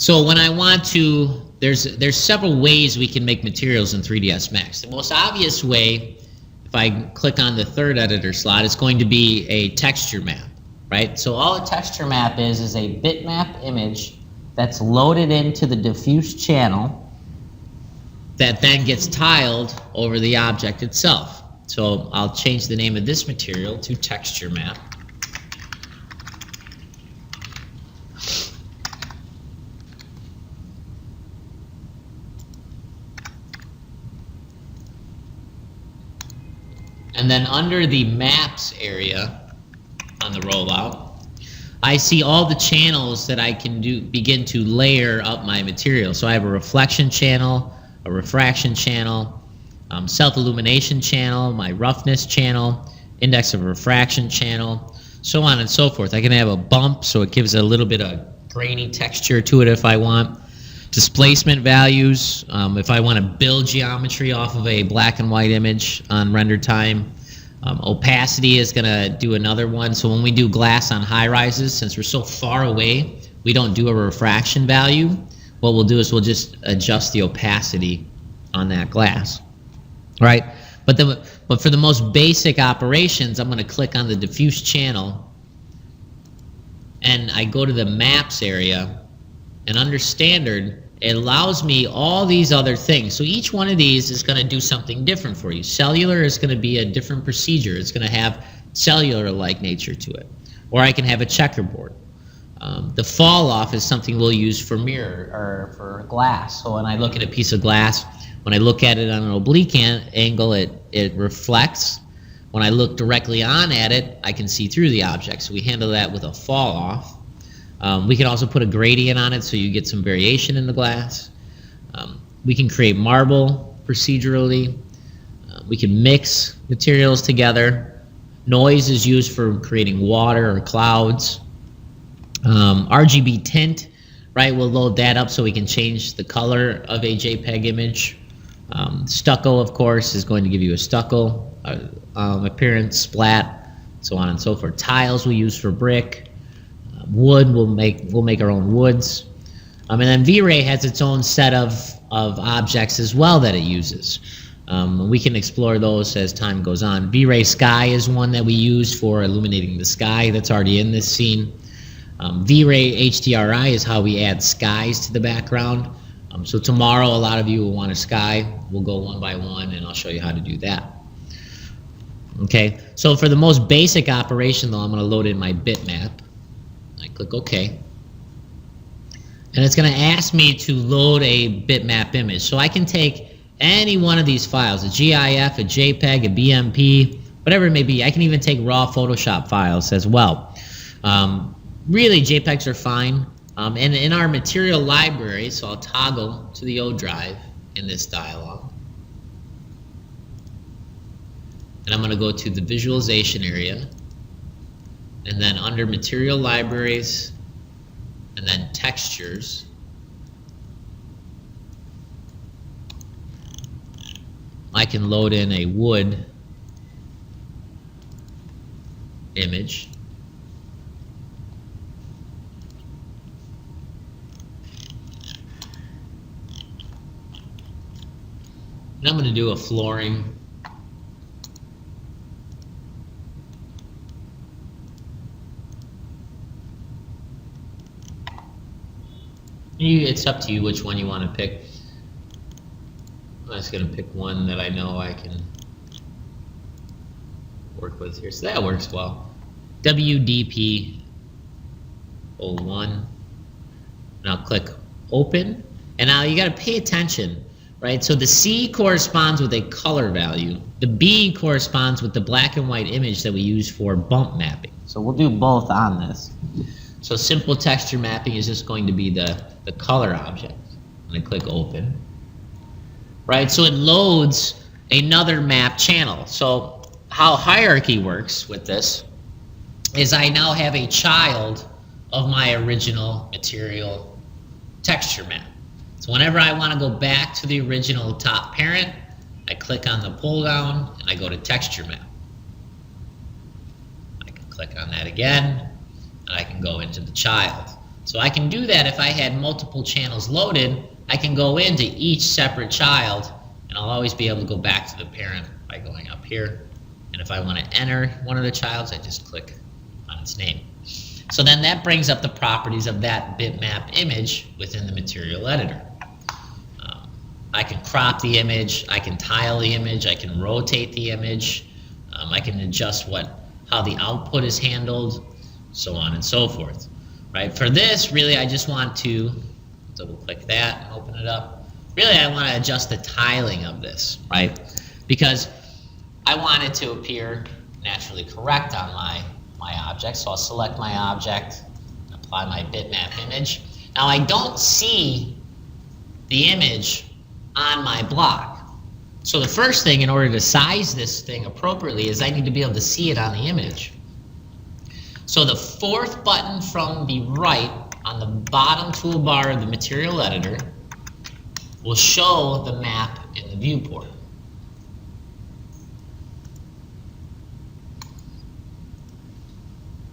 So when I want to, there's several ways we can make materials in 3ds Max. The most obvious way, if I click on the third editor slot, is going to be a texture map, right? So all a texture map is a bitmap image that's loaded into the diffuse channel that then gets tiled over the object itself. So I'll change the name of this material to texture map. And then under the maps area on the rollout, I see all the channels that I can begin to layer up my material. So I have a reflection channel, a refraction channel, self-illumination channel, my roughness channel, index of refraction channel, so on and so forth. I can have a bump, so it gives a little bit of grainy texture to it if I want. Displacement values, if I want to build geometry off of a black and white image on render time. Opacity is going to do another one. So when we do glass on high rises, since we're so far away, we don't do a refraction value. What we'll do is we'll just adjust the opacity on that glass, right? But for the most basic operations, I'm going to click on the diffuse channel, and I go to the maps area, and under standard, it allows me all these other things. So each one of these is going to do something different for you. Cellular is going to be a different procedure. It's going to have cellular-like nature to it. Or I can have a checkerboard. The fall off is something we'll use for mirror or for glass. So when I look at a piece of glass, when I look at it on an oblique angle, it reflects. When I look directly on at it, I can see through the object. So we handle that with a fall off. We can also put a gradient on it so you get some variation in the glass. We can create marble procedurally. We can mix materials together. Noise is used for creating water or clouds. RGB tint, right? We'll load that up so we can change the color of a JPEG image. Stucco, of course, is going to give you a stucco appearance, splat, so on and so forth. Tiles we use for brick. Wood, we'll make our own woods. And then V-Ray has its own set of objects as well that it uses. We can explore those as time goes on. V-Ray Sky is one that we use for illuminating the sky that's already in this scene. V-Ray HDRI is how we add skies to the background. So tomorrow a lot of you will want a sky. We'll go one by one and I'll show you how to do that. Okay, so for the most basic operation though, I'm going to load in my bitmap. I click OK. And it's going to ask me to load a bitmap image. So I can take any one of these files, a GIF, a JPEG, a BMP, whatever it may be. I can even take raw Photoshop files as well. Really, JPEGs are fine. And in our material library, so I'll toggle to the O drive in this dialog. And I'm going to go to the visualization area. And then under material libraries, and then textures, I can load in a wood image. And I'm going to do a flooring. It's up to you which one you want to pick. I'm just going to pick one that I know I can work with here. So that works well. WDP 01. And I'll click open. And now you got to pay attention, right? So the C corresponds with a color value. The B corresponds with the black and white image that we use for bump mapping. So we'll do both on this. So simple texture mapping is just going to be the color object. And I click open. Right, so it loads another map channel. So how hierarchy works with this is I now have a child of my original material texture map. So whenever I want to go back to the original top parent, I click on the pull down and I go to texture map. I can click on that again and I can go into the child. So I can do that if I had multiple channels loaded. I can go into each separate child, and I'll always be able to go back to the parent by going up here. And if I want to enter one of the childs, I just click on its name. So then that brings up the properties of that bitmap image within the material editor. I can crop the image, I can tile the image, I can rotate the image, I can adjust how the output is handled, so on and so forth. Right? For this, really, I just want to double click that and open it up. Really, I want to adjust the tiling of this, right? Because I want it to appear naturally correct on my object. So I'll select my object, apply my bitmap image. Now I don't see the image on my block. So the first thing, in order to size this thing appropriately, is I need to be able to see it on the image. So the fourth button from the right on the bottom toolbar of the material editor will show the map in the viewport.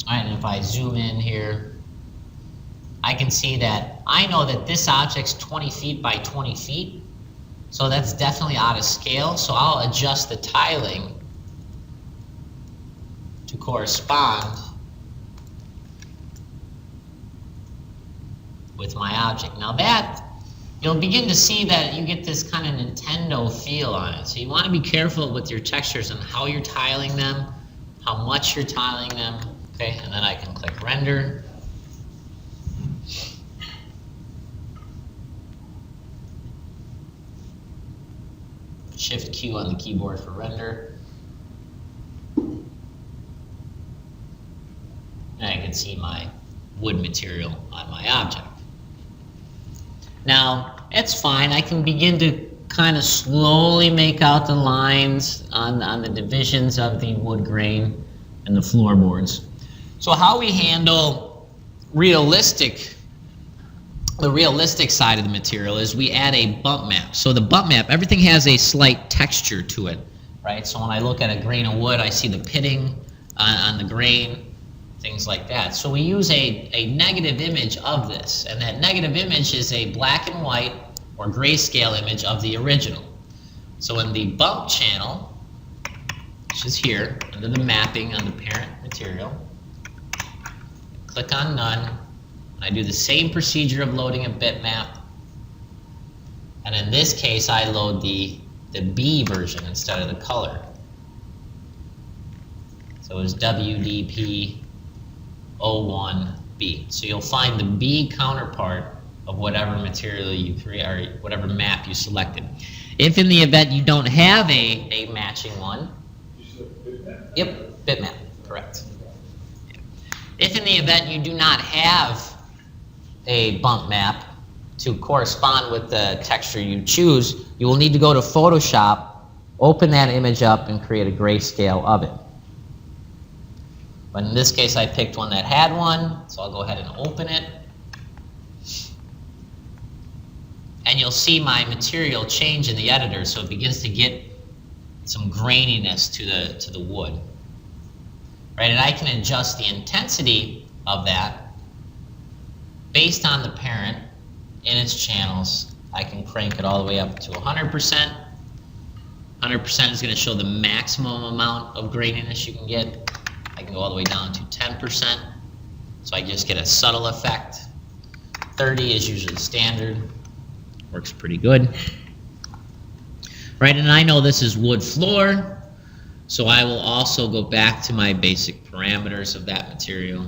All right, and if I zoom in here, I can see that I know that this object's 20 feet by 20 feet. So that's definitely out of scale. So I'll adjust the tiling to correspond with my object. Now that, you'll begin to see that you get this kind of Nintendo feel on it. So you want to be careful with your textures and how you're tiling them, how much you're tiling them. Okay, and then I can click render. Shift Q on the keyboard for render. And I can see my wood material on my object. Now, it's fine. I can begin to kind of slowly make out the lines on the divisions of the wood grain and the floorboards. So how we handle the realistic side of the material is we add a bump map. So the bump map, everything has a slight texture to it, right? So when I look at a grain of wood, I see the pitting on the grain, things like that. So we use a negative image of this, and that negative image is a black and white or grayscale image of the original. So in the bump channel, which is here, under the mapping on the parent material, click on none. I do the same procedure of loading a bitmap, and in this case I load the B version instead of the color. So it's WDP 01B. So you'll find the B counterpart of whatever material you create or whatever map you selected. If in the event you don't have a matching one, yep, bitmap, correct. If in the event you do not have a bump map to correspond with the texture you choose, you will need to go to Photoshop, open that image up, and create a grayscale of it. But in this case, I picked one that had one, so I'll go ahead and open it. And you'll see my material change in the editor, so it begins to get some graininess to the wood. Right, and I can adjust the intensity of that based on the parent in its channels. I can crank it all the way up to 100%. 100% is going to show the maximum amount of graininess you can get. I can go all the way down to 10%, so I just get a subtle effect. 30 is usually standard. Works pretty good. Right, and I know this is wood floor, so I will also go back to my basic parameters of that material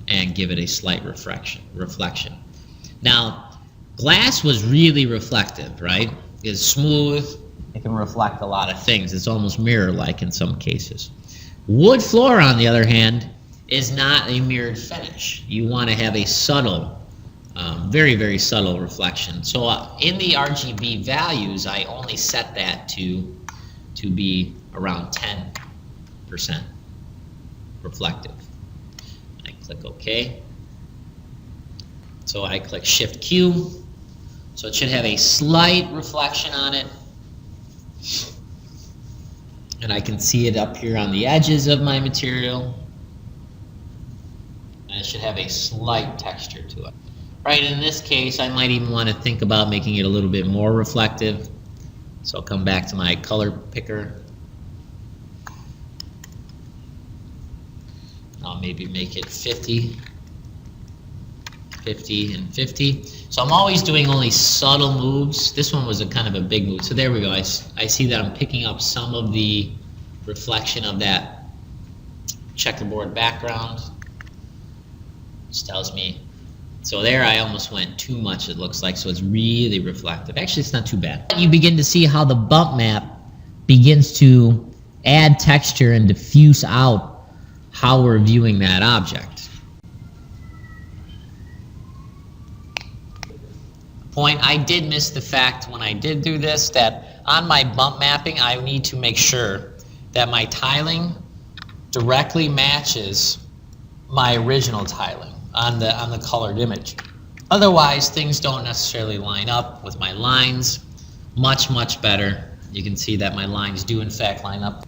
and give it a slight reflection. Now, glass was really reflective, right? It's smooth, it can reflect a lot of things. It's almost mirror-like in some cases. Wood floor, on the other hand, is not a mirrored finish. You want to have a subtle, very, very subtle reflection. So in the RGB values, I only set that to be around 10% reflective. I click OK. So I click Shift Q. So it should have a slight reflection on it. And I can see it up here on the edges of my material. And it should have a slight texture to it. Right, in this case, I might even want to think about making it a little bit more reflective. So I'll come back to my color picker. I'll maybe make it 50, 50, and 50. So I'm always doing only subtle moves. This one was a kind of a big move. So there we go. I see that I'm picking up some of the reflection of that checkerboard background. Which tells me, so there I almost went too much, it looks like, so it's really reflective. Actually, it's not too bad. You begin to see how the bump map begins to add texture and diffuse out how we're viewing that object. Point, I did miss the fact when I did do this that on my bump mapping, I need to make sure that my tiling directly matches my original tiling on the colored image. Otherwise, things don't necessarily line up with my lines. Much better. You can see that my lines do in fact line up.